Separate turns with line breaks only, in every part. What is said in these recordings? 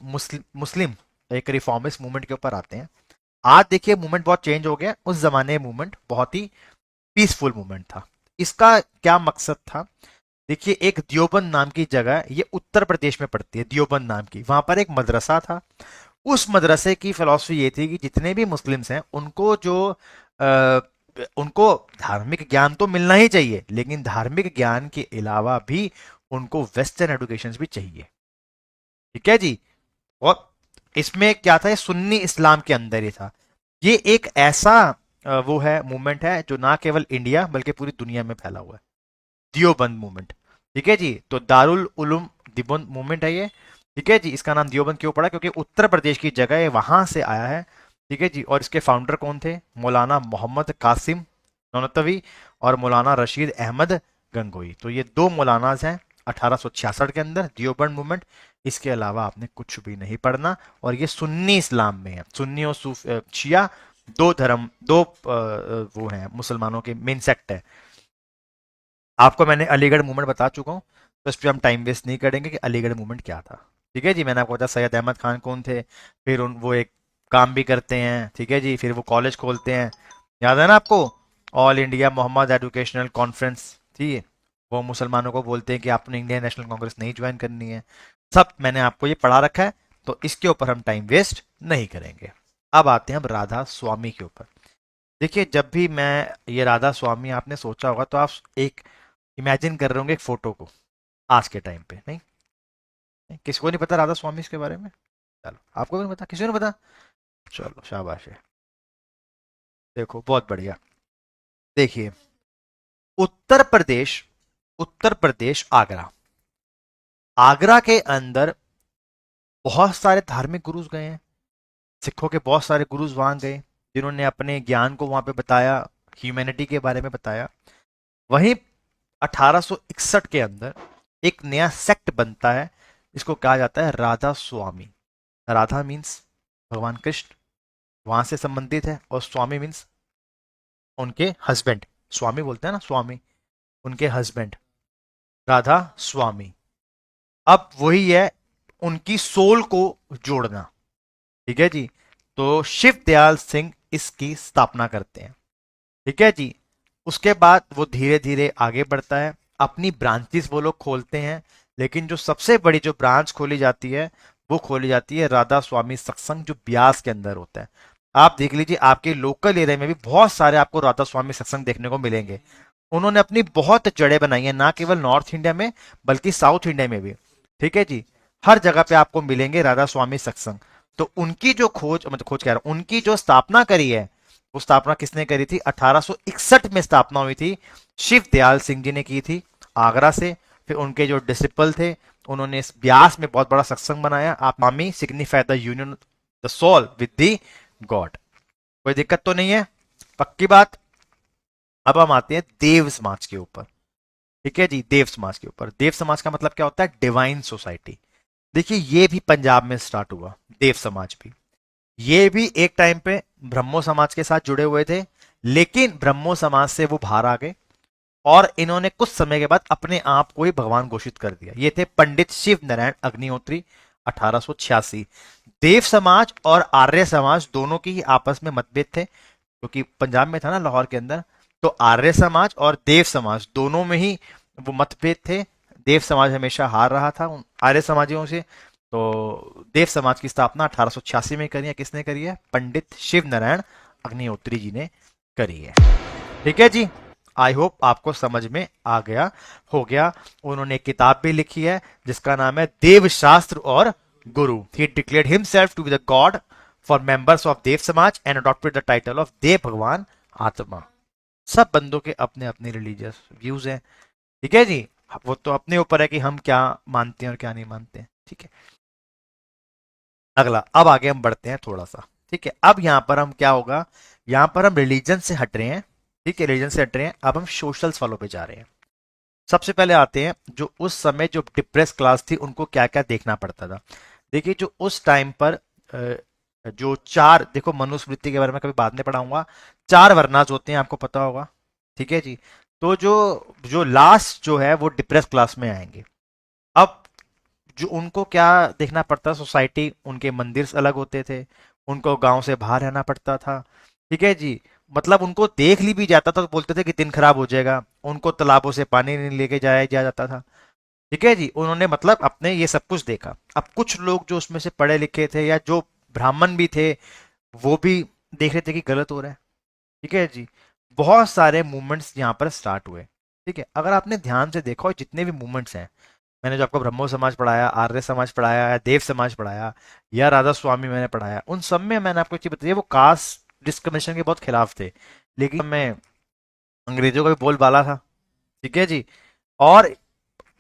मुस्लिम एक reformist movement के ऊपर आते हैं। आज देखिए मूवमेंट बहुत चेंज हो गया, उस जमाने मूवमेंट बहुत ही पीसफुल मूवमेंट था। इसका क्या मकसद था? देखिए एक दियोबंद नाम की जगह, ये उत्तर प्रदेश में पड़ती है, दियोबंद नाम की, वहां पर एक मदरसा था। उस मदरसे की फिलॉसफी ये थी कि जितने भी मुस्लिम्स हैं उनको आ, उनको धार्मिक ज्ञान तो मिलना ही चाहिए, लेकिन धार्मिक ज्ञान के अलावा भी उनको वेस्टर्न एजुकेशन भी चाहिए। ठीक है जी। और इसमें क्या था, ये सुन्नी इस्लाम के अंदर ही था। ये एक ऐसा वो है मूवमेंट है जो ना केवल इंडिया बल्कि पूरी दुनिया में फैला हुआ है, दियोबंद मूवमेंट। ठीक है जी। तो दारुल उलूम दियोबंद मूवमेंट है ये। ठीक है जी। इसका नाम दियोबंद क्यों पड़ा? क्योंकि उत्तर प्रदेश की जगह है, वहां से आया है। ठीक है जी। और इसके फाउंडर कौन थे? मौलाना मोहम्मद कासिम नौनतवी और मौलाना रशीद अहमद गंगोई। तो ये दो मौलानाज हैं 1866 के अंदर, दियोबंद मूवमेंट। इसके अलावा आपने कुछ भी नहीं पढ़ना। और ये सुन्नी इस्लाम में है, सुन्नी और शिया, दो धर्म, दो वो हैं मुसलमानों के मेन सेक्ट है। आपको मैंने अलीगढ़ मूवमेंट बता चुका हूँ, तो इस पर हम टाइम वेस्ट नहीं करेंगे कि अलीगढ़ मूवमेंट क्या था। ठीक है जी। मैंने आपको बताया सैयद अहमद खान कौन थे, फिर वो एक काम भी करते हैं। ठीक है जी। फिर वो कॉलेज खोलते हैं, याद है ना आपको? All India Mohammedan educational conference थी ये। वो मुसलमानों को बोलते हैं कि आपने इंडियन नेशनल कांग्रेस नहीं ज्वाइन करनी है। सब मैंने आपको ये पढ़ा रखा है, तो इसके ऊपर हम टाइम वेस्ट नहीं करेंगे। अब आते हैं हम राधा स्वामी के ऊपर। देखिए जब भी मैं ये राधा स्वामी, आपने सोचा होगा तो आप एक इमेजिन कर रहे होंगे एक फोटो को, आज के टाइम पे नहीं, नहीं? किसी को नहीं पता राधा स्वामी के बारे में? चलो आपको भी नहीं पता, किसी को नहीं पता? चलो शाबाश है। देखो बहुत बढ़िया। देखिए उत्तर प्रदेश, उत्तर प्रदेश आगरा, आगरा के अंदर बहुत सारे धार्मिक गुरुज गए हैं। सिखों के बहुत सारे गुरुज वहां गए, जिन्होंने अपने ज्ञान को वहां पे बताया, ह्यूमैनिटी के बारे में बताया। वहीं 1861 के अंदर एक नया सेक्ट बनता है, इसको कहा जाता है राधा स्वामी। राधा मीन्स भगवान कृष्ण, वहां से संबंधित है, और स्वामी मीन्स उनके हस्बैंड। स्वामी बोलते हैं ना, स्वामी, उनके हस्बैंड, राधा स्वामी। अब वही है उनकी सोल को जोड़ना। ठीक है जी। तो शिव दयाल सिंह इसकी स्थापना करते हैं। ठीक है जी। उसके बाद वो धीरे धीरे आगे बढ़ता है, अपनी ब्रांचेस वो लोग खोलते हैं। लेकिन जो सबसे बड़ी जो ब्रांच खोली जाती है, वो खोली जाती है राधा स्वामी सत्संग, जो ब्यास के अंदर होता है। आप देख लीजिए आपके लोकल एरिया में भी बहुत सारे आपको राधा स्वामी सत्संग देखने को मिलेंगे। उन्होंने अपनी बहुत जड़ें बनाई हैं, ना केवल नॉर्थ इंडिया में बल्कि साउथ इंडिया में भी। ठीक है जी। हर जगह पे आपको मिलेंगे राधा स्वामी सत्संग। तो उनकी जो खोज, मतलब खोज कह रहा हूं, उनकी जो स्थापना करी है, वो स्थापना किसने करी थी? 1861 में स्थापना हुई थी, शिव दयाल सिंह जी ने की थी, आगरा से। फिर उनके जो डिसिपल थे, उन्होंने इस ब्यास में बहुत बड़ा सत्संग बनाया। आप मामी signify the union the soul with the God. कोई दिक्कत तो नहीं है? पक्की बात। अब हम आते हैं देव समाज के ऊपर। ठीक है जी। देव समाज के ऊपर, देव समाज का मतलब क्या होता है? Divine society. देखिए ये भी पंजाब में स्टार्ट हुआ, देव समाज भी। ये भी एक टाइम पे ब्रह्मो समाज के साथ जुड़े हुए थे, लेकिन ब्रह्मो समाज से वो बाहर आ गए, और इन्होंने कुछ समय के बाद अपने आप को ही भगवान घोषित कर दिया। ये थे पंडित शिव नारायण अग्निहोत्री, 1886। देव समाज और आर्य समाज दोनों की ही आपस में मतभेद थे, क्योंकि पंजाब में था ना, लाहौर के अंदर। तो आर्य समाज और देव समाज दोनों में ही वो मतभेद थे। देव समाज हमेशा हार रहा था उन आर्य समाजियों से। तो देव समाज की स्थापना 1886 में करी है। किसने करी है? पंडित शिव नारायण अग्निहोत्री जी ने करी है। ठीक है जी। आई होप आपको समझ में आ गया हो गया। उन्होंने एक किताब भी लिखी है जिसका नाम है देव शास्त्र और गुरु। He declared himself to be the god for members of Dev Samaj and adopted the title of Dev Bhagwan Atma. सब बंदों के अपने अपने रिलीजियस व्यूज हैं। ठीक है जी। वो तो अपने ऊपर है कि हम क्या मानते हैं और क्या नहीं मानते हैं। ठीक है। अगला, अब आगे हम बढ़ते हैं थोड़ा सा। ठीक है। अब यहां पर हम क्या होगा, यहां पर हम रिलीजन से हट रहे हैं। ठीक है, रिलीजन से हट रहे हैं, अब हम सोशल वालों पे जा रहे हैं। सबसे पहले आते हैं जो उस समय जो डिप्रेस क्लास थी उनको क्या क्या देखना पड़ता था। देखिए जो उस टाइम पर जो चार, देखो मनुस्मृति के बारे में कभी बाद में पढ़ाऊंगा, चार वर्णास होते हैं, आपको पता होगा। ठीक है जी। तो जो जो लास्ट जो है वो डिप्रेस क्लास में आएंगे। अब जो उनको क्या देखना पड़ता, सोसाइटी, उनके मंदिर अलग होते थे, उनको गांव से बाहर रहना पड़ता था। ठीक है जी। मतलब उनको देख ली भी जाता था तो बोलते थे कि दिन खराब हो जाएगा, उनको तालाबों से पानी नहीं लेके जाया जाता था। ठीक है जी। उन्होंने मतलब अपने ये सब कुछ देखा। अब कुछ लोग जो उसमें से पढ़े लिखे थे या जो ब्राह्मण भी थे, वो भी देख रहे थे कि गलत हो रहा है। ठीक है जी। बहुत सारे मूवमेंट्स यहाँ पर स्टार्ट हुए। ठीक है, अगर आपने ध्यान से देखा, और जितने भी मूवमेंट्स हैं, मैंने जो आपको ब्रह्मो समाज पढ़ाया, आर्य समाज पढ़ाया, या देव समाज पढ़ाया, या राधा स्वामी मैंने पढ़ाया, उन सब में मैंने आपको एक चीज बताई है, वो कास्ट डिस्क्रिमिनेशन के बहुत खिलाफ थे। लेकिन मैं अंग्रेजों का भी बोलबाला था। ठीक है जी। और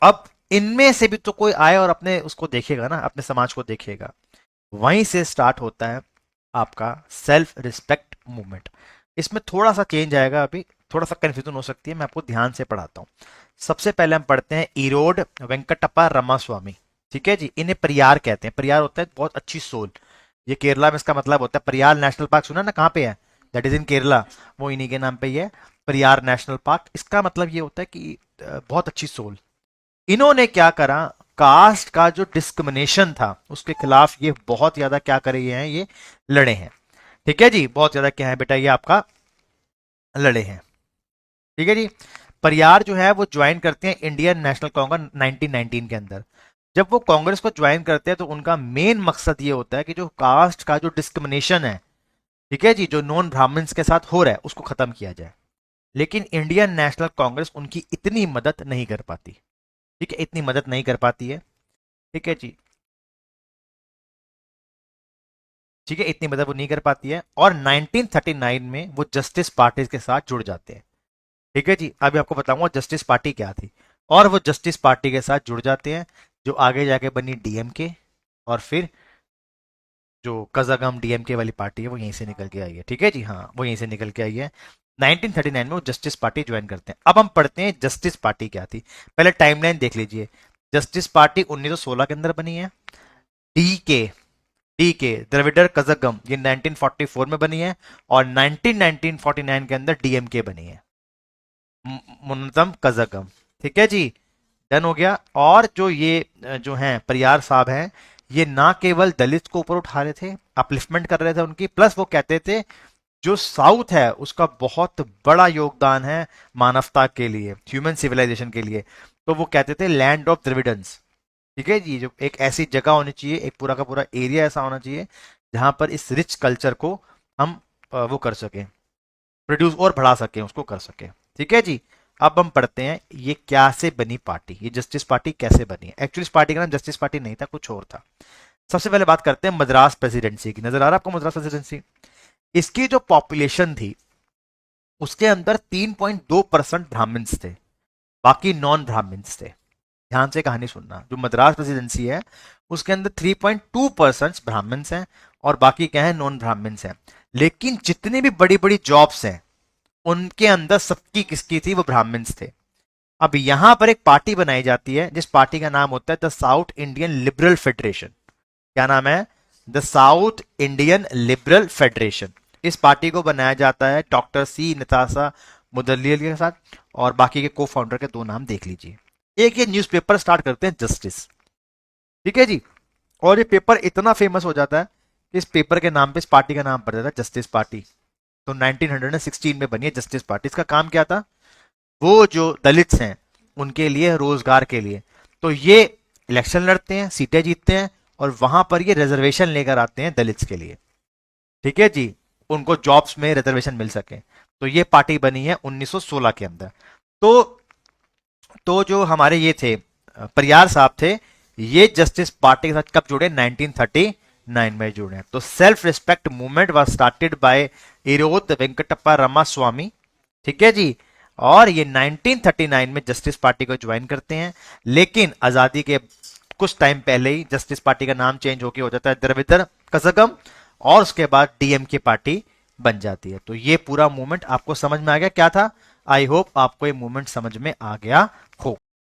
अब इनमें से भी तो कोई आए और अपने उसको देखेगा ना, अपने समाज को देखेगा। वहीं से स्टार्ट होता है आपका सेल्फ रिस्पेक्ट मूवमेंट। इसमें थोड़ा सा चेंज आएगा, अभी थोड़ा सा कंफ्यूजन हो सकती है, मैं आपको ध्यान से पढ़ाता हूँ। सबसे पहले हम पढ़ते हैं ईरोड वेंकटप्पा रमास्वामी। ठीक है जी। इन्हें परियार कहते हैं। परियार होता है बहुत अच्छी सोल। ये केरला में इसका मतलब होता है, परियार नेशनल पार्क सुना ना, कहाँ पे है? That is in Kerala. वो इन्हीं के नाम पे ही है, परियार नेशनल पार्क। इसका मतलब ये होता है कि बहुत अच्छी सोल। इन्होंने क्या करा, कास्ट का जो डिस्क्रिमिनेशन था उसके खिलाफ ये बहुत ज्यादा क्या करे हैं, ये लड़े हैं। ठीक है जी। बहुत ज्यादा क्या है बेटा, ये आपका लड़े हैं। ठीक है जी। परियार जो है वो ज्वाइन करते हैं इंडियन नेशनल कांग्रेस 1919 के अंदर। जब वो कांग्रेस को ज्वाइन करते हैं तो उनका मेन मकसद ये होता है कि जो कास्ट का जो डिस्क्रिमिनेशन है, ठीक है जी, जो नॉन ब्राह्मण्स के साथ हो रहा है, उसको खत्म किया जाए। लेकिन इंडियन नेशनल कांग्रेस उनकी इतनी मदद नहीं कर पाती। ठीक है, इतनी मदद नहीं कर पाती है। ठीक है जी। ठीक है, इतनी मदद वो नहीं कर पाती है, और 1939 में वो जस्टिस पार्टी के साथ जुड़ जाते हैं। ठीक है जी। अभी आपको बताऊंगा जस्टिस पार्टी क्या थी। और वो जस्टिस पार्टी के साथ जुड़ जाते हैं, जो आगे जाके बनी डीएमके। और फिर जो कजागम डीएमके वाली पार्टी है वो यहीं से निकल के आई है। ठीक है जी। हाँ, वो यहीं से निकल के आई है। 1939 में वो जस्टिस पार्टी ज्वाइन करते हैं। अब हम पढ़ते हैं जस्टिस पार्टी क्या थी। पहले टाइमलाइन देख लीजिए। जस्टिस पार्टी 1916 के अंदर बनी है। डी के डी के द्रविडर कजगम ये 1944 में बनी है। और 1949 के अंदर डीएमके बनी है, मुन्नतम कजगम। ठीक है जी। डन हो गया। और जो ये जो हैं परियार साहब हैं, ये ना केवल दलित को ऊपर उठा रहे थे, अपलिफ्टमेंट कर रहे थे उनकी, प्लस वो कहते थे जो साउथ है उसका बहुत बड़ा योगदान है मानवता के लिए, ह्यूमन सिविलाइजेशन के लिए। तो वो कहते थे लैंड ऑफ द्रविडन्स। ठीक है जी। जो एक ऐसी जगह होनी चाहिए, एक पूरा का पूरा एरिया ऐसा होना चाहिए जहां पर इस रिच कल्चर को हम वो कर सकें, प्रोड्यूस और बढ़ा सकें, उसको कर सकें। ठीक है जी। अब हम पढ़ते हैं ये क्या से बनी पार्टी, ये जस्टिस पार्टी कैसे बनी है। एक्चुअली इस पार्टी का नाम जस्टिस पार्टी नहीं था, कुछ और था। सबसे पहले बात करते हैं मद्रास प्रेसिडेंसी की। नजर आ रहा है आपको मद्रास प्रेसिडेंसी? इसकी जो पॉपुलेशन थी उसके अंदर 3.2% ब्राह्मण्स थे, बाकी नॉन ब्राह्मण्स थे। ध्यान से कहानी सुनना। जो मद्रास प्रेसिडेंसी है उसके अंदर 3.2% ब्राह्मण्स हैं, और बाकी क्या है, नॉन ब्राह्मण्स हैं। लेकिन जितनी भी बड़ी बड़ी जॉब्स हैं उनके अंदर सबकी किसकी थी, वो ब्राह्मण्स थे। अब यहां पर एक पार्टी बनाई जाती है जिस पार्टी का नाम होता है the south Indian liberal federation. क्या नाम है? The south Indian liberal federation. इस पार्टी को बनाया जाता है डॉक्टर सी नताशा मुदल्लियल के साथ, और बाकी के को फाउंडर के दो नाम देख लीजिए। एक ये न्यूज़पेपर स्टार्ट करते हैं जस्टिस। ठीक है जी। और ये पेपर इतना फेमस हो जाता है कि इस पेपर के नाम पे इस पार्टी का नाम पड़ जाता है जस्टिस पार्टी। तो 1916 में बनी है जस्टिस पार्टी। इसका काम क्या था, वो जो दलित्स हैं उनके लिए, रोजगार के लिए। तो ये इलेक्शन लड़ते हैं, सीटें जीतते हैं, और वहां पर ये रिजर्वेशन लेकर आते हैं दलित्स के लिए। ठीक है जी। उनको जॉब्स में रिजर्वेशन मिल सके। तो ये पार्टी बनी है 1916 के अंदर। तो जो हमारे ये थे परियार साहब थे, ये जस्टिस पार्टी के साथ कब जुड़े? 1939 में जुड़े। तो self respect movement was started by Erode Venkatappa Ramaswamy. ठीक है जी। और ये 1939 में जस्टिस पार्टी को ज्वाइन करते हैं। लेकिन आजादी के कुछ टाइम पहले ही जस्टिस पार्टी का नाम चेंज होकर हो जाता है द्रविड़ कजगम, और उसके बाद डीएमके पार्टी बन जाती है। तो ये पूरा मूवमेंट आपको समझ में आ गया क्या था? आई होप आपको ये मूवमेंट समझ में आ गया हो।